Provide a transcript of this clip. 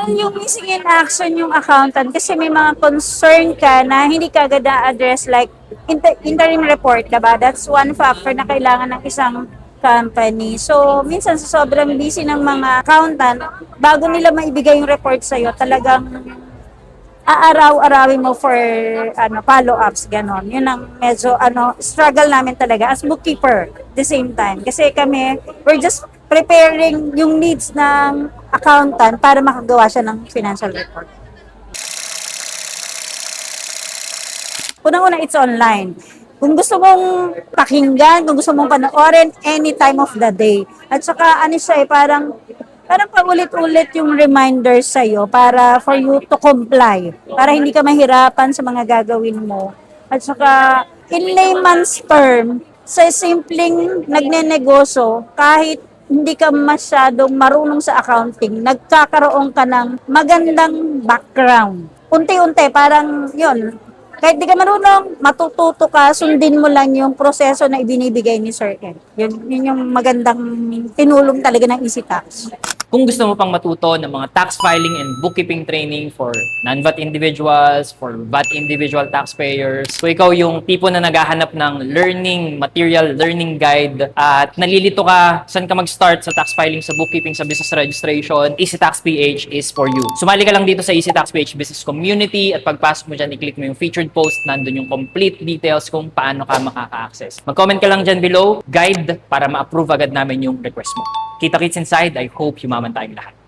Parang yung missing in action yung accountant kasi may mga concern ka na hindi ka agad na-address like interim report ka ba? That's one factor na kailangan ng isang company. So, minsan sa sobrang busy ng mga accountant, bago nila maibigay yung report sa'yo, talagang aaraw-arawin mo for follow-ups, ganon. Yun ang medyo struggle namin talaga as bookkeeper the same time. Kasi kami, we're just preparing yung needs ng accountant para makagawa siya ng financial report. Unang-una, it's online. Kung gusto mong pakinggan, kung gusto mong panoorin, any time of the day. At saka, siya parang paulit-ulit yung reminder sa'yo para for you to comply. Para hindi ka mahirapan sa mga gagawin mo. At saka, in layman's term, sa simpleng nagnenegosyo, kahit hindi ka masyadong marunong sa accounting, nagkakaroon ka ng magandang background. Unti-unti, parang yun, kahit di ka marunong, matututo ka, sundin mo lang yung proseso na ibinibigay ni Sir Ed. Yun yung magandang tinulong talaga ng EasyTax. Kung gusto mo pang matuto ng mga tax filing and bookkeeping training for non-VAT individuals, for VAT individual taxpayers, kung ikaw yung tipo na naghahanap ng learning material, learning guide, at nalilito ka saan ka mag-start sa tax filing, sa bookkeeping, sa business registration, EasyTax PH is for you. Sumali ka lang dito sa EasyTax PH Business Community at pagpasok mo dyan, i-click mo yung featured post, nandun yung complete details kung paano ka makaka-access. Mag-comment ka lang dyan below, guide, para ma-approve agad namin yung request mo. Kita-kits inside, I hope yumaman tayong lahat.